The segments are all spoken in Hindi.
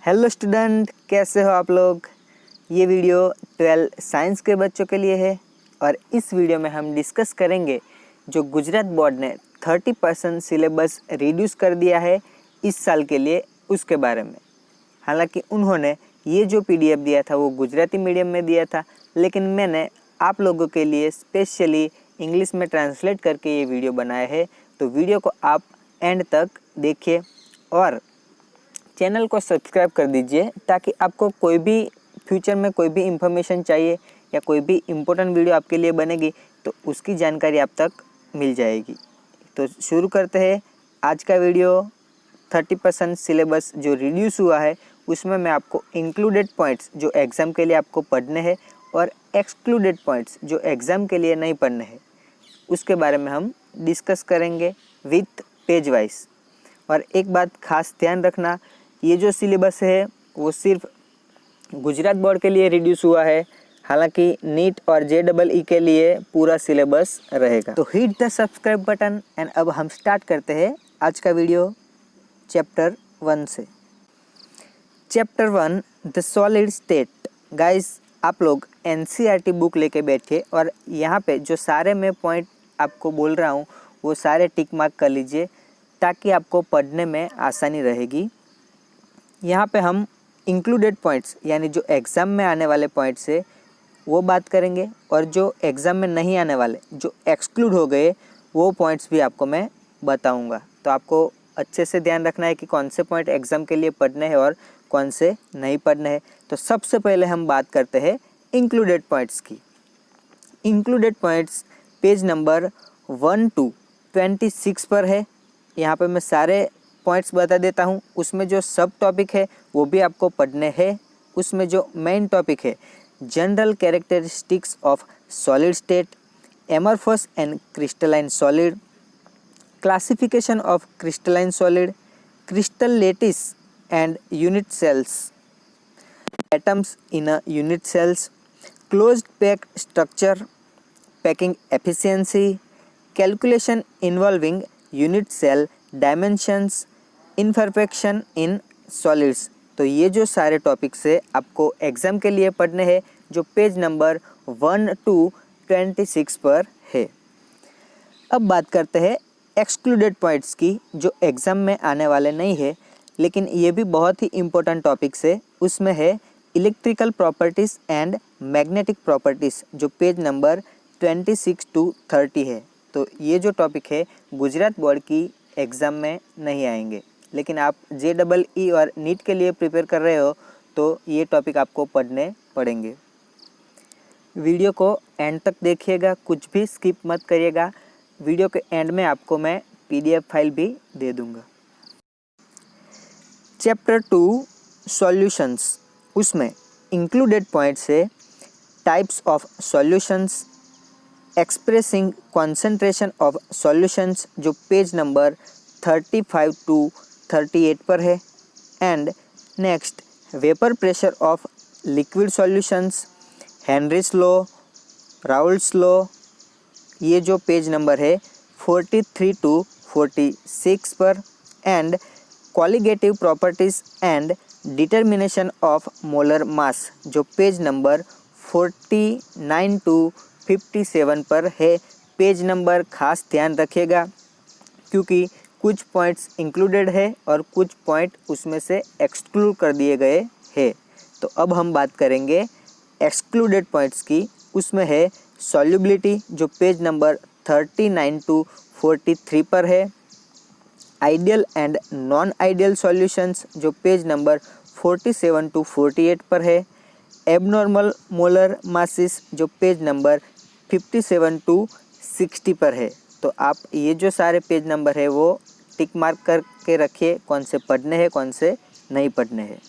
हेलो स्टूडेंट, कैसे हो आप लोग। ये वीडियो 12 साइंस के बच्चों के लिए है और इस वीडियो में हम डिस्कस करेंगे जो गुजरात बोर्ड ने 30% सिलेबस रिड्यूस कर दिया है इस साल के लिए, उसके बारे में। हालांकि उन्होंने ये जो पीडीएफ दिया था वो गुजराती मीडियम में दिया था, लेकिन मैंने आप लोगों के लिए स्पेशली इंग्लिश में ट्रांसलेट करके ये वीडियो बनाया है। तो वीडियो को आप एंड तक देखिए और चैनल को सब्सक्राइब कर दीजिए ताकि आपको कोई भी फ्यूचर में कोई भी इंफॉर्मेशन चाहिए या कोई भी इम्पोर्टेंट वीडियो आपके लिए बनेगी तो उसकी जानकारी आप तक मिल जाएगी। तो शुरू करते हैं आज का वीडियो। 30% सिलेबस जो रिड्यूस हुआ है उसमें मैं आपको इंक्लूडेड पॉइंट्स जो एग्ज़ाम के लिए आपको पढ़ने हैं और एक्सक्लूडेड पॉइंट्स जो एग्ज़ाम के लिए नहीं पढ़ने हैं उसके बारे में हम डिस्कस करेंगे विथ पेज वाइज। और एक बात खास ध्यान रखना, ये जो सिलेबस है वो सिर्फ गुजरात बोर्ड के लिए रिड्यूस हुआ है, हालांकि नीट और JEE के लिए पूरा सिलेबस रहेगा। तो hit the subscribe button and अब हम स्टार्ट करते हैं आज का वीडियो चैप्टर 1 से। Chapter 1 the solid state. Guys, आप लोग NCERT बुक लेके बैठिए और यहाँ पे जो सारे मैं पॉइंट आपको बोल रहा हूँ वो सारे टिक मार्क कर लीजिए ताकि आपको पढ़ने में आसानी रहेगी। यहाँ पे हम इंक्लूडेड पॉइंट्स यानी जो एग्ज़ाम में आने वाले पॉइंट्स है वो बात करेंगे और जो एग्ज़ाम में नहीं आने वाले जो एक्सक्लूड हो गए वो पॉइंट्स भी आपको मैं बताऊँगा। तो आपको अच्छे से ध्यान रखना है कि कौन से पॉइंट एग्ज़ाम के लिए पढ़ने हैं और कौन से नहीं पढ़ने हैं। तो सबसे पहले हम बात करते हैं इंक्लूडेड पॉइंट्स की। Included points page number 1 to 26 पर है। यहाँ पे मैं सारे पॉइंट्स बता देता हूँ। उसमें जो सब टॉपिक है वो भी आपको पढ़ने हैं। उसमें जो मेन टॉपिक है general characteristics of solid state, amorphous and crystalline solid, classification of crystalline solid, crystal lattice and unit cells, atoms in a unit cells, closed pack structure, packing efficiency, calculation involving unit cell dimensions, imperfection in solids. तो ये जो सारे टॉपिक्स है आपको एग्ज़ाम के लिए पढ़ने हैं जो पेज नंबर 1 to 26 पर है। अब बात करते हैं एक्सक्लूडेड पॉइंट्स की जो एग्ज़ाम में आने वाले नहीं है, लेकिन ये भी बहुत ही इम्पोर्टेंट टॉपिक्स है। उसमें है electrical properties and magnetic properties जो पेज नंबर 26 to 30 है। तो ये जो टॉपिक है गुजरात बोर्ड की एग्ज़ाम में नहीं आएंगे, लेकिन आप JEE और नीट के लिए प्रिपेयर कर रहे हो तो ये टॉपिक आपको पढ़ने पड़ेंगे। वीडियो को एंड तक देखिएगा, कुछ भी स्किप मत करिएगा। वीडियो के एंड में आपको मैं PDF फाइल भी दे दूँगा। चैप्टर 2 सॉल्यूशंस, उसमें इंक्लूडेड पॉइंट्स है types of solutions, expressing concentration of solutions जो पेज नंबर 35 to 38 पर है, and next vapour pressure of liquid solutions, Henry's law, Raoult's law, ये जो पेज नंबर है 43 to 46 पर, and colligative properties and determination of molar mass जो पेज नंबर 49 to 57 पर है। पेज नंबर खास ध्यान रखिएगा क्योंकि कुछ पॉइंट्स इंक्लूडेड है और कुछ पॉइंट उसमें से एक्सक्लूड कर दिए गए हैं। तो अब हम बात करेंगे एक्सक्लूडेड पॉइंट्स की। उसमें है सॉल्युबिलिटी जो पेज नंबर 39 to 43 पर है, ideal and non ideal solutions जो पेज नंबर 47 to 48 पर है, एबनॉर्मल मोलर मासिस जो पेज नंबर 57 to 60 पर है। तो आप ये जो सारे पेज नंबर है वो टिक मार्क करके रखिए कौन से पढ़ने हैं कौन से नहीं पढ़ने हैं।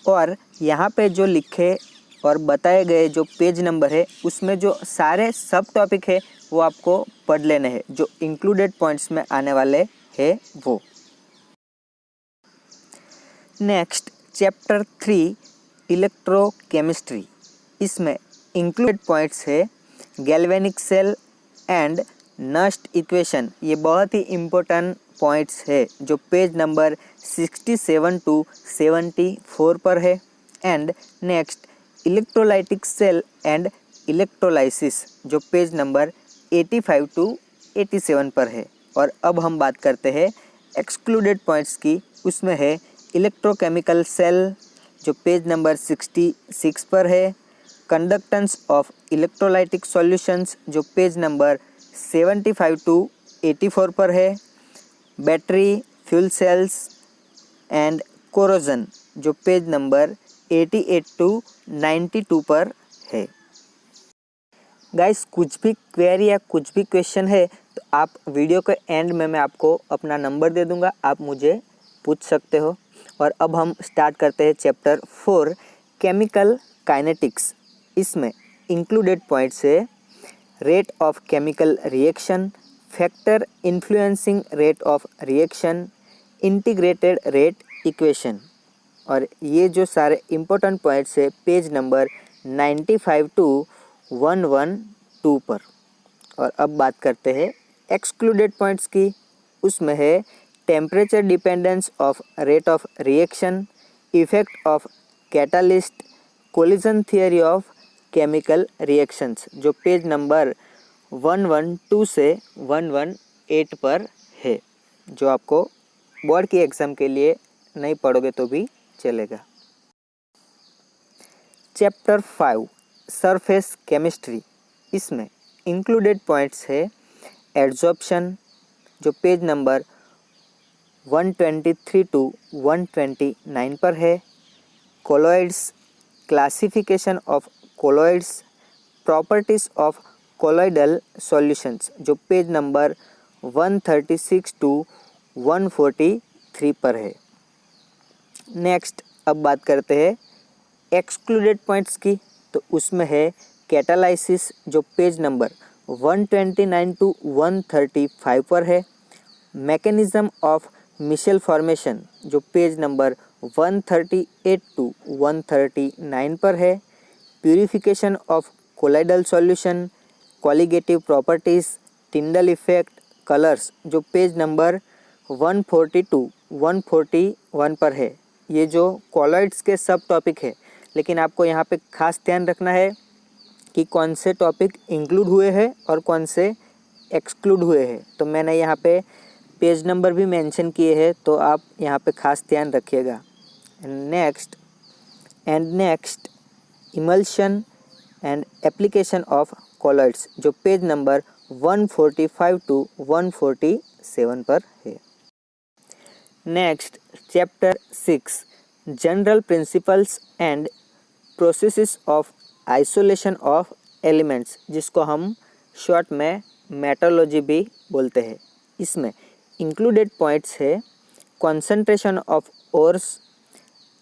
और यहाँ पे जो लिखे और बताए गए जो पेज नंबर है उसमें जो सारे सब टॉपिक है वो आपको पढ़ लेने हैं जो इंक्लूडेड पॉइंट्स में आने वाले हैं वो। नेक्स्ट चैप्टर 3 इलेक्ट्रोकेमिस्ट्री, इसमें इंक्लूडेड पॉइंट्स है galvanic cell and Nernst equation, ये बहुत ही इम्पोर्टेंट पॉइंट्स है जो पेज नंबर 67 टू 74 पर है। And next electrolytic cell and electrolysis जो पेज नंबर 85 टू 87 पर है। और अब हम बात करते हैं एक्सक्लूडेड पॉइंट्स की, उसमें है इलेक्ट्रोकेमिकल सेल जो पेज नंबर 66 पर है, कंडक्टेंस ऑफ इलेक्ट्रोलाइटिक सॉल्यूशंस जो पेज नंबर 75 टू 84 पर है, battery fuel cells and corrosion जो पेज नंबर 88 टू 92 पर है। गाइस, कुछ भी क्वेरी या कुछ भी क्वेश्चन है तो आप वीडियो के एंड में मैं आपको अपना नंबर दे दूंगा, आप मुझे पूछ सकते हो। और अब हम स्टार्ट करते हैं चैप्टर 4 केमिकल काइनेटिक्स। इसमें इंक्लूडेड पॉइंट्स है rate of chemical reaction, factor influencing rate of reaction, integrated rate equation. और ये जो सारे इम्पोर्टेंट पॉइंट्स है पेज नंबर 95 टू 112 पर। और अब बात करते हैं एक्सक्लूडेड पॉइंट्स की, उसमें है temperature dependence of rate of reaction, effect of catalyst, collision theory of chemical reactions जो पेज नंबर 112 से 118 पर है, जो आपको बोर्ड की एग्ज़ाम के लिए नहीं पढ़ोगे तो भी चलेगा। चैप्टर 5 सरफेस केमिस्ट्री, इसमें इंक्लूडेड पॉइंट्स है एड्जॉर्प्शन जो पेज नंबर 123 टू 129 पर है, colloids, classification of colloids, properties of colloidal solutions जो पेज नंबर 136 टू 143 पर है। नेक्स्ट अब बात करते हैं एक्सक्लूडेड पॉइंट्स की, तो उसमें है कैटालाइसिस जो पेज नंबर 129 टू 135 पर है, मैकेनिज्म ऑफ मिशेल फॉर्मेशन जो पेज नंबर 138 टू 139 पर है, purification of colloidal solution, colligative properties, Tyndall effect, colours जो पेज नंबर 140 टू 141 पर है। ये जो कॉलॉइड्स के सब टॉपिक है, लेकिन आपको यहाँ पे खास ध्यान रखना है कि कौन से टॉपिक इंक्लूड हुए हैं और कौन से एक्सक्लूड हुए हैं। तो मैंने यहाँ पे पेज नंबर भी मेंशन किए हैं, तो आप यहाँ पे खास ध्यान रखिएगा। Next emulsion and application of colloids जो पेज नंबर 145 टू 147 पर है। Next chapter 6 general principles and processes of isolation of elements जिसको हम शॉर्ट में मेटरोलॉजी भी बोलते हैं। इसमें इंक्लूडेड पॉइंट्स है concentration of ores,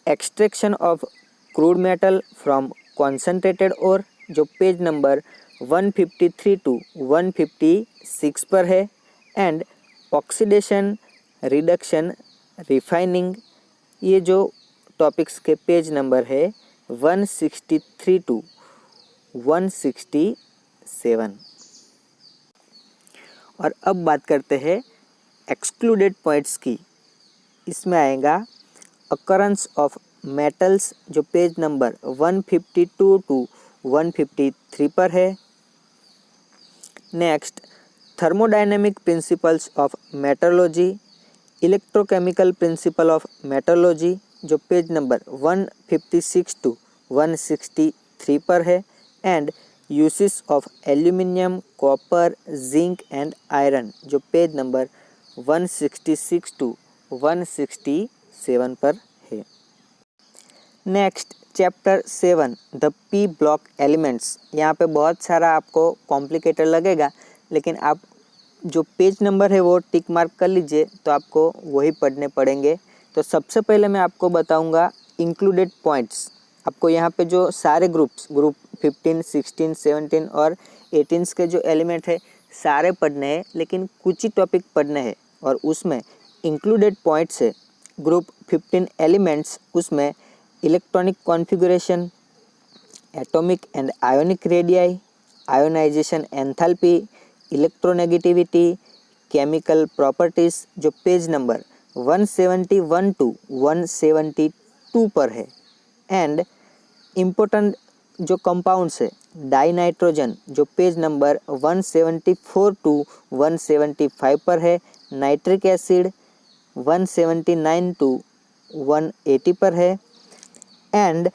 extraction of crude metal from concentrated ore जो पेज नंबर 153 टू 156 पर है, एंड ऑक्सीडेशन, रिडक्शन, रिफाइनिंग, ये जो टॉपिक्स के पेज नंबर है 163 टू 167। और अब बात करते हैं एक्सक्लूडेड पॉइंट्स की। इसमें आएगा अकरेंस ऑफ मेटल्स जो पेज नंबर 152 टू 153 पर है। Next thermodynamic principles of metallurgy, electrochemical principle of metallurgy जो पेज नंबर 156 टू 163 पर है, and uses of aluminium, copper, zinc and iron जो पेज नंबर 166 टू 167 पर है। Next chapter 7 the P block elements. यहाँ पे बहुत सारा आपको कॉम्प्लिकेटेड लगेगा, लेकिन आप जो पेज नंबर है वो टिक मार्क कर लीजिए, तो आपको वही पढ़ने पड़ेंगे। तो सबसे पहले मैं आपको बताऊंगा इंक्लूडेड पॉइंट्स। आपको यहाँ पे जो सारे ग्रुप 15, 16, 17 और 18 के जो एलिमेंट है सारे पढ़ने हैं, लेकिन कुछ ही टॉपिक पढ़ने हैं। और उसमें इंक्लूडेड पॉइंट्स है ग्रुप 15 एलिमेंट्स, उसमें electronic configuration, atomic and ionic radii, ionisation enthalpy, electronegativity, chemical properties जो पेज नंबर 171 टू 172 पर है, एंड इम्पोर्टेंट जो कंपाउंड्स है डाई नाइट्रोजन जो पेज नंबर 174 टू 175 पर है, नाइट्रिक एसिड 179 टू 180 पर है, and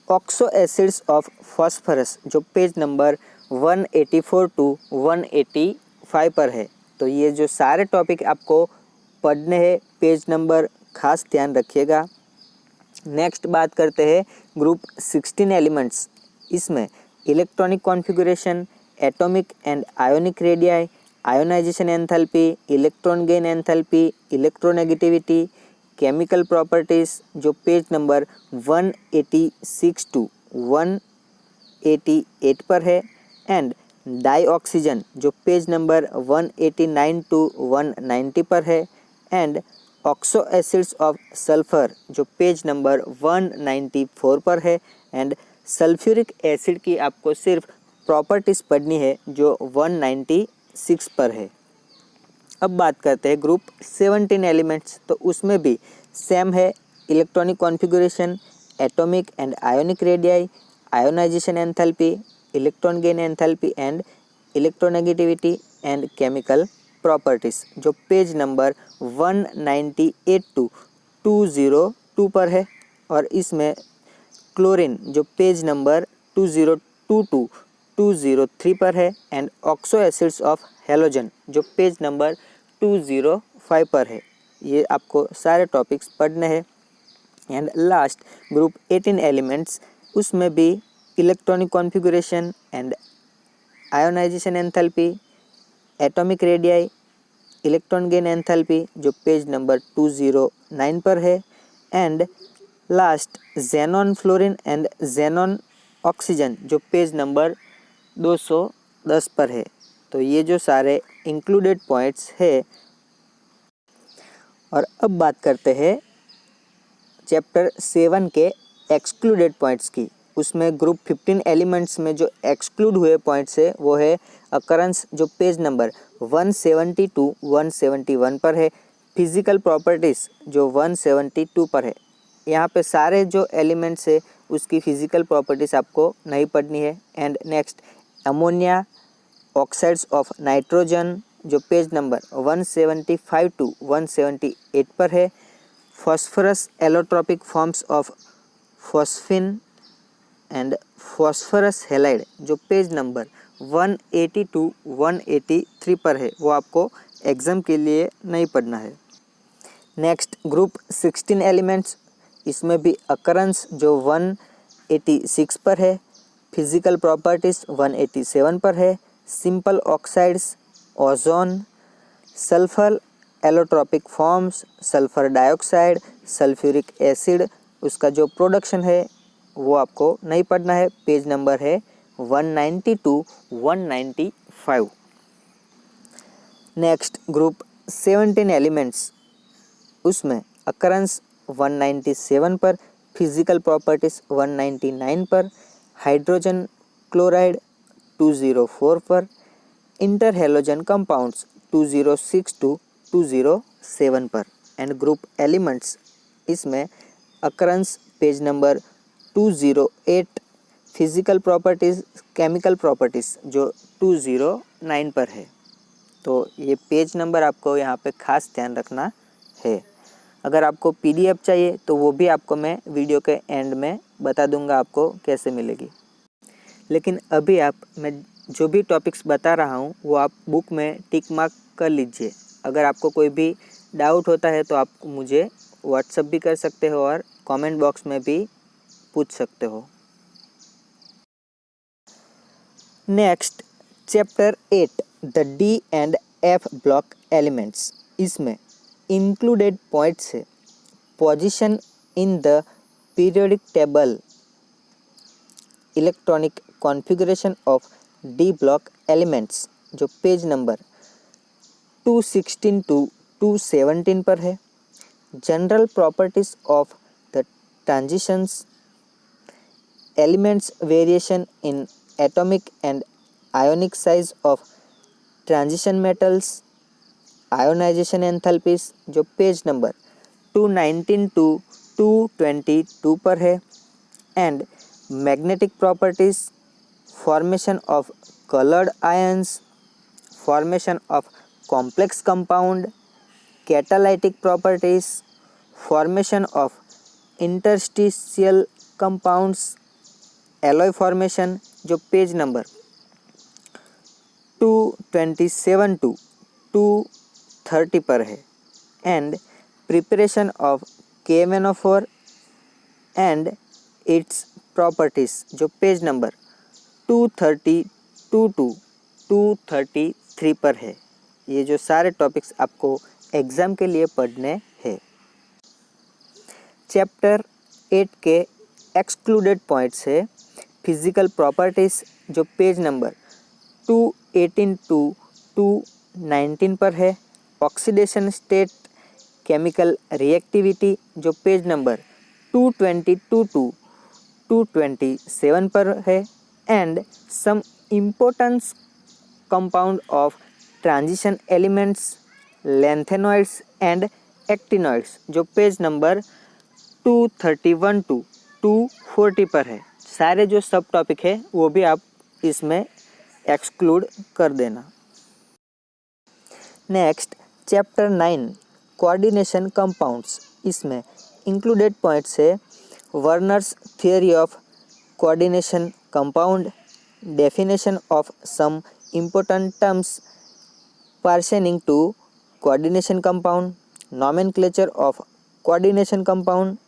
oxo acids of phosphorus जो पेज नंबर 184 टू 185 पर है। तो ये जो सारे टॉपिक आपको पढ़ने हैं, पेज नंबर खास ध्यान रखिएगा। नेक्स्ट बात करते हैं ग्रुप 16 एलिमेंट्स। इसमें electronic configuration, atomic and ionic radii, ionisation enthalpy, electron gain enthalpy, electronegativity, chemical properties जो पेज नंबर 186 टू 188 पर है, एंड डाई ऑक्सीजन जो पेज नंबर 189 टू 190 पर है, and oxo acids of sulphur जो पेज नंबर 194 पर है, एंड सल्फ्यूरिक एसिड की आपको सिर्फ प्रॉपर्टीज़ पढ़नी है जो 196 पर है। अब बात करते हैं ग्रुप 17 एलिमेंट्स। तो उसमें भी सेम है, electronic configuration, atomic and ionic radii, ionisation enthalpy, electron gain enthalpy, and electronegativity and chemical properties जो पेज नंबर 198 टू 202 पर है। और इसमें क्लोरीन जो पेज नंबर 202 टू 203 पर है, and oxo acids of halogen जो पेज नंबर 205 पर है। ये आपको सारे टॉपिक्स पढ़ने हैं। एंड लास्ट ग्रुप 18 एलिमेंट्स, उसमें भी electronic configuration and ionization enthalpy, atomic radii, electron gain enthalpy जो पेज नंबर 209 पर है, and last xenon fluorine and xenon oxygen जो पेज नंबर 210 पर है। तो ये जो सारे इंक्लूडेड पॉइंट्स है। और अब बात करते हैं चैप्टर 7 के एक्सक्लूडेड पॉइंट्स की। उसमें ग्रुप 15 एलिमेंट्स में जो एक्सक्लूड हुए पॉइंट्स है वो है अकरेंस जो पेज नंबर 170 टू 171 पर है, फिजिकल प्रॉपर्टीज़ जो 172 पर है। यहाँ पे सारे जो एलिमेंट्स है उसकी फ़िज़िकल प्रॉपर्टीज़ आपको नहीं पढ़नी है। And next ammonia, oxides of nitrogen जो पेज नंबर 175 टू 178 पर है, phosphorus allotropic forms of phosphine and phosphorus halide जो पेज नंबर 180 टू 183 पर है, वो आपको एग्ज़ाम के लिए नहीं पढ़ना है। नेक्स्ट ग्रुप 16 एलिमेंट्स, इसमें भी अकरेंस जो 186 पर है, फिजिकल प्रॉपर्टीज़ 187 पर है, simple oxides, ozone, sulphur allotropic forms, sulphur dioxide, sulphuric acid, उसका जो प्रोडक्शन है वो आपको नहीं पढ़ना है। पेज नंबर है 190 टू 195। नेक्स्ट ग्रुप 17 एलिमेंट्स, उसमें अकरेंस 197 पर, फिजिकल प्रॉपर्टीज़ 199 पर, हाइड्रोजन क्लोराइड 204 पर, इंटर हेलोजन कंपाउंड्स 206 टू 207 पर। एंड ग्रुप एलिमेंट्स, इसमें occurrence page number 208, physical properties, chemical properties जो 209 पर है। तो ये पेज नंबर आपको यहाँ पे खास ध्यान रखना है। अगर आपको पीडीएफ चाहिए तो वो भी आपको मैं वीडियो के एंड में बता दूंगा आपको कैसे मिलेगी। लेकिन अभी मैं जो भी टॉपिक्स बता रहा हूँ वो आप बुक में टिक मार्क कर लीजिए। अगर आपको कोई भी डाउट होता है तो आप मुझे व्हाट्सएप भी कर सकते हो और कमेंट बॉक्स में भी पूछ सकते हो। Next chapter 8 the D and F block elements. इसमें इंक्लूडेड पॉइंट्स है position in the periodic table, electronic configuration of D block elements जो पेज नंबर 216 टू 217 पर है, general properties of the transitions, elements variation in atomic and ionic size of transition metals, ionisation enthalpies जो पेज नंबर 219 टू 222 पर है, and magnetic properties, formation of coloured ions, formation of complex compound, catalytic properties, formation of interstitial compounds, alloy formation जो पेज नंबर 227 टू 230 पर है, and preparation of KMnO4 and its properties जो पेज नंबर 232 टू 233 पर है। ये जो सारे टॉपिक्स आपको एग्ज़ाम के लिए पढ़ने हैं। चैप्टर 8 के एक्सक्लूडेड पॉइंट्स है फिजिकल प्रॉपर्टीज़ जो पेज नंबर 218 टू 219 पर है, ऑक्सीडेशन स्टेट, केमिकल रिएक्टिविटी जो पेज नंबर 222 टू 227 पर है, and some importance compound of transition elements, lanthanoids and actinoids जो पेज नंबर 231 टू 240 पर है। सारे जो सब टॉपिक है वो भी आप इसमें एक्सक्लूड कर देना। नेक्स्ट चैप्टर 9 कोऑर्डिनेशन कंपाउंड्स, इसमें इंक्लूडेड पॉइंट्स है Werner's theory of coordination compound, definition of some important terms pertaining to coordination compound, nomenclature of coordination compound,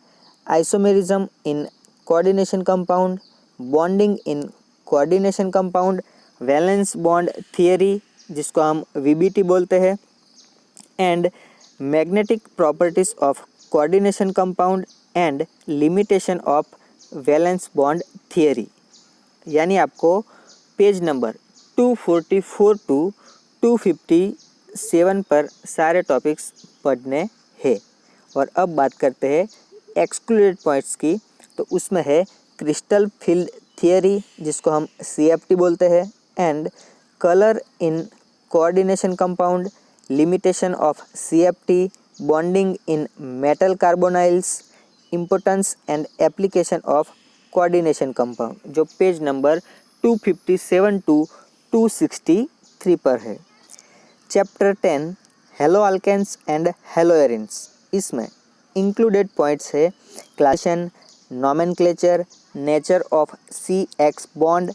isomerism in coordination compound, bonding in coordination compound, valence bond theory जिसको हम VBT बोलते हैं, and magnetic properties of coordination compound and limitation of valence bond theory। यानी आपको पेज नंबर 244 टू 257 पर सारे टॉपिक्स पढ़ने हैं। और अब बात करते हैं एक्सक्लूडेड पॉइंट्स की, तो उसमें है क्रिस्टल फील्ड थियरी जिसको हम CFT बोलते हैं, and colour in coordination compound, limitation of CFT, bonding in metal carbonyls, importance and application of coordination compound जो पेज नंबर 257 टू 263 पर है। Chapter 10 haloalkanes and haloarenes, इसमें इंक्लूडेड पॉइंट्स है classification, nomenclature, nature of CX bond,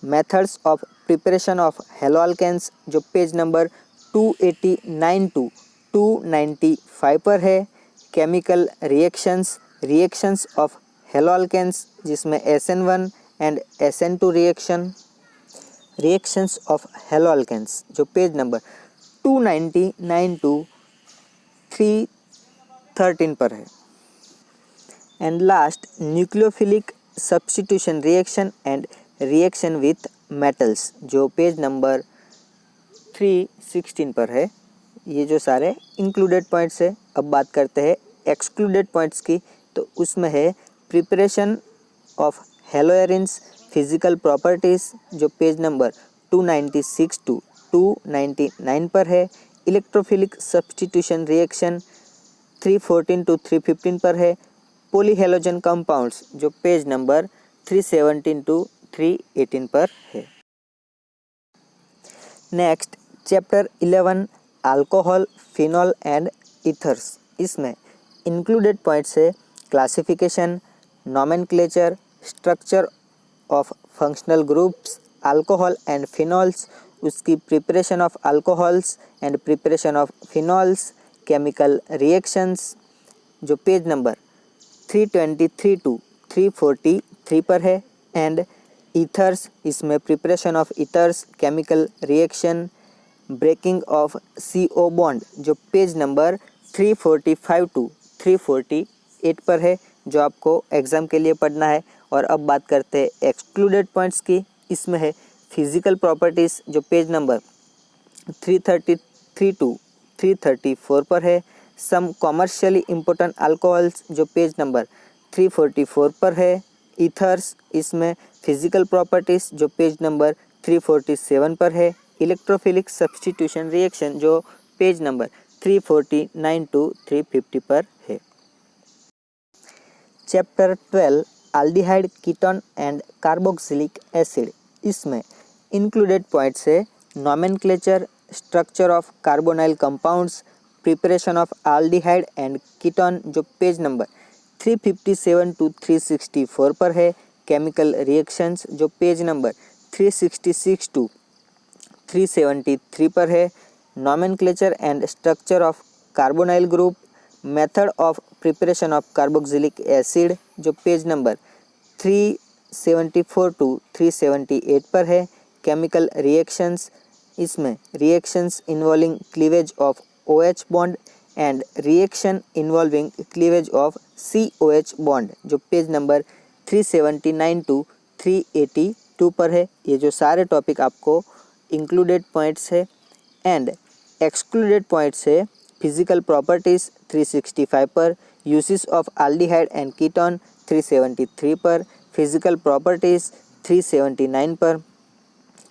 methods of preparation of haloalkanes जो पेज नंबर 289 टू 295 पर है, chemical reactions, reactions of haloalkanes जिसमें SN1 and SN2 reaction, reactions of haloalkanes जो पेज नंबर 299 टू 313 पर है, and last nucleophilic substitution reaction and reaction with metals जो पेज नंबर 316 पर है। ये जो सारे इंक्लूडेड पॉइंट्स है। अब बात करते हैं एक्सक्लूडेड पॉइंट्स की, तो उसमें है प्रिपरेशन ऑफ हेलोएरिन्स, फिजिकल प्रॉपर्टीज़ जो पेज नंबर 296 टू 299 पर है, इलेक्ट्रोफिलिक सब्स्टिट्यूशन रिएक्शन 314 टू 315 पर है, पॉलीहेलोजन कंपाउंड्स जो पेज नंबर 317 टू 318 पर है। Next chapter 11 alcohol, phenol and ethers, इसमें इंक्लूडेड पॉइंट्स है classification, nomenclature, structure of functional groups, alcohol and phenols, उसकी preparation of alcohols and preparation of phenols, chemical reactions जो पेज नंबर 323 टू 343 पर है, एंड ईथर्स, इसमें preparation of ethers, chemical reaction, breaking of CO bond जो पेज नंबर 345 टू 348 पर है, जो आपको एग्ज़ाम के लिए पढ़ना है। और अब बात करते हैं एक्सक्लूडेड पॉइंट्स की, इसमें है फिजिकल प्रॉपर्टीज़ जो पेज नंबर 333 टू 334 पर है, सम कॉमर्शियली इम्पोर्टेंट अल्कोहल्स जो पेज नंबर 344 पर है, ईथर्स, इसमें फिजिकल प्रॉपर्टीज़ जो पेज नंबर 347 पर है, इलेक्ट्रोफिलिक सब्स्टिट्यूशन रिएक्शन जो पेज नंबर 349 टू 350 पर है। Chapter 12 aldehyde ketone and carboxylic acid, इसमें इंक्लूडेड पॉइंट्स है nomenclature, structure of carbonyl compounds, preparation of aldehyde and ketone जो पेज नंबर 357 टू 364 पर है, केमिकल रिएक्शंस जो पेज नंबर 366 टू 373 पर है, nomenclature and structure of carbonyl group, method of preparation of carboxylic acid जो पेज नंबर 374 टू 378 पर है, केमिकल रिएक्शंस, इसमें reactions involving cleavage of OH bond and reaction involving cleavage of COH bond जो पेज नंबर 379 टू 382 पर है। ये जो सारे टॉपिक आपको इंक्लूडेड पॉइंट्स है एंड एक्सक्लूडेड पॉइंट्स है फिजिकल प्रॉपर्टीज 365 पर, uses of aldehyde and ketone 373 पर, फिजिकल प्रॉपर्टीज 379 पर,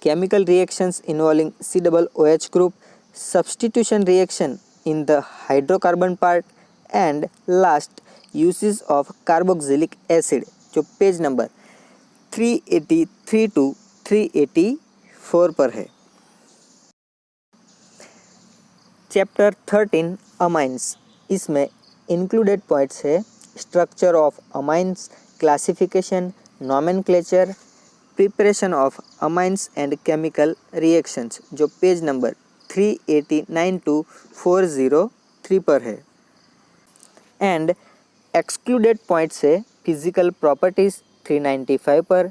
chemical reactions involving COOH group, substitution reaction in the hydrocarbon part and last uses of carboxylic acid जो पेज नंबर 383 टू 384 पर है। चैप्टर 13 अमाइंस, इसमें इंक्लूडेड पॉइंट्स है structure of amines, classification, nomenclature, preparation of amines and chemical reactions जो पेज नंबर 389 टू 403 पर है एंड एक्सक्लूडेड पॉइंट्स है फिजिकल प्रॉपर्टीज 395 पर,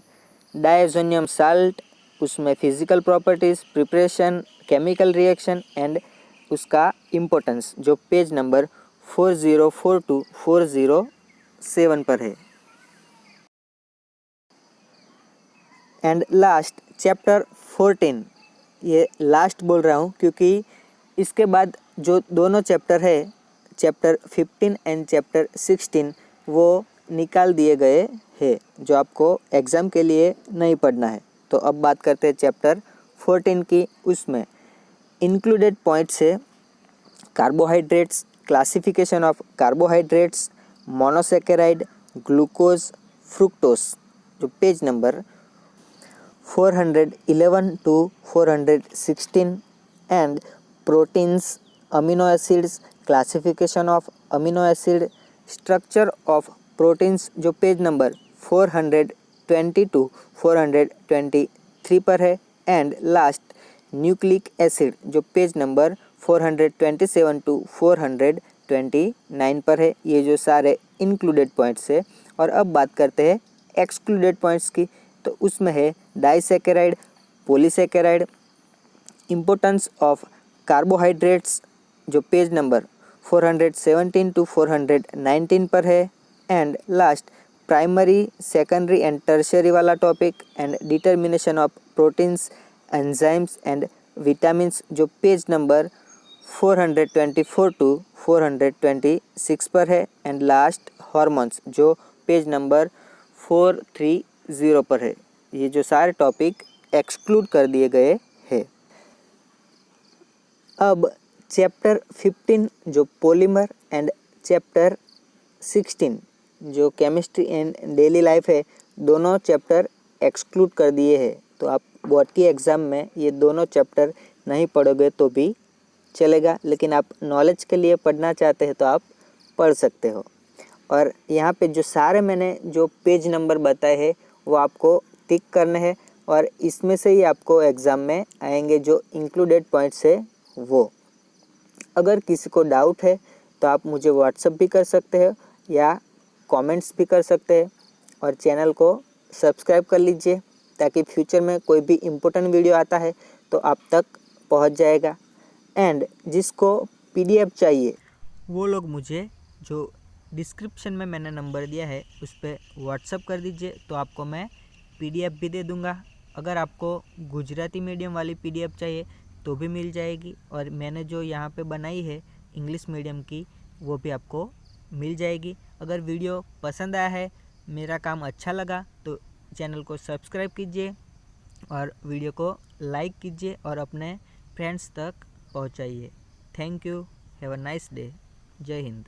डायज़ोनियम साल्ट उसमें physical properties, preparation, chemical reaction and उसका इम्पोर्टेंस जो पेज नंबर 404 टू 407 पर है। एंड लास्ट चैप्टर 14, ये लास्ट बोल रहा हूँ क्योंकि इसके बाद जो दोनों चैप्टर है चैप्टर 15 एंड चैप्टर 16 वो निकाल दिए गए हैं जो आपको एग्ज़ाम के लिए नहीं पढ़ना है। तो अब बात करते हैं चैप्टर 14 की, उसमें इंक्लूडेड पॉइंट्स है carbohydrates, classification of carbohydrates, monosaccharide, glucose, fructose जो page number 411 to 416 and proteins, amino acids, classification of amino acid, structure of proteins जो पेज नंबर 420 to 423 पर है एंड लास्ट न्यूक्लिक एसिड जो पेज नंबर 427 to 429 पर है। ये जो सारे इंक्लूडेड पॉइंट्स है और अब बात करते हैं एक्सक्लूडेड पॉइंट्स की, तो उसमें है disaccharide, polysaccharide, importance of carbohydrates जो पेज नंबर 417 टू 419 पर है and last primary, secondary and tertiary वाला topic and determination of proteins, enzymes and vitamins जो पेज नंबर 424 टू 426 पर है एंड लास्ट हार्मोन्स जो पेज नंबर 430 पर है। ये जो सारे टॉपिक एक्सक्लूड कर दिए गए हैं। अब चैप्टर 15 जो पॉलीमर एंड चैप्टर 16 जो केमिस्ट्री एंड डेली लाइफ है, दोनों चैप्टर एक्सक्लूड कर दिए हैं। तो आप बोर्ड की एग्ज़ाम में ये दोनों चैप्टर नहीं पढ़ोगे तो भी चलेगा, लेकिन आप नॉलेज के लिए पढ़ना चाहते हैं तो आप पढ़ सकते हो। और यहाँ पे जो सारे मैंने जो पेज नंबर बताए हैं वो आपको टिक करने हैं और इसमें से ही आपको एग्ज़ाम में आएंगे जो इंक्लूडेड पॉइंट्स है वो। अगर किसी को डाउट है तो आप मुझे व्हाट्सअप भी कर सकते हो या कमेंट्स भी कर सकते हैं और चैनल को सब्सक्राइब कर लीजिए ताकि फ्यूचर में कोई भी इम्पोर्टेंट वीडियो आता है तो आप तक पहुंच जाएगा। एंड जिसको PDF चाहिए वो लोग मुझे जो डिस्क्रिप्शन में मैंने नंबर दिया है उस पर व्हाट्सअप कर दीजिए, तो आपको मैं PDF भी दे दूंगा। अगर आपको गुजराती मीडियम वाली PDF चाहिए तो भी मिल जाएगी और मैंने जो यहाँ पे बनाई है इंग्लिश मीडियम की वो भी आपको मिल जाएगी। अगर वीडियो पसंद आया है, मेरा काम अच्छा लगा तो चैनल को सब्सक्राइब कीजिए और वीडियो को लाइक कीजिए और अपने फ्रेंड्स तक पहुंचाइए। Thank you, have a nice day. जय हिंद।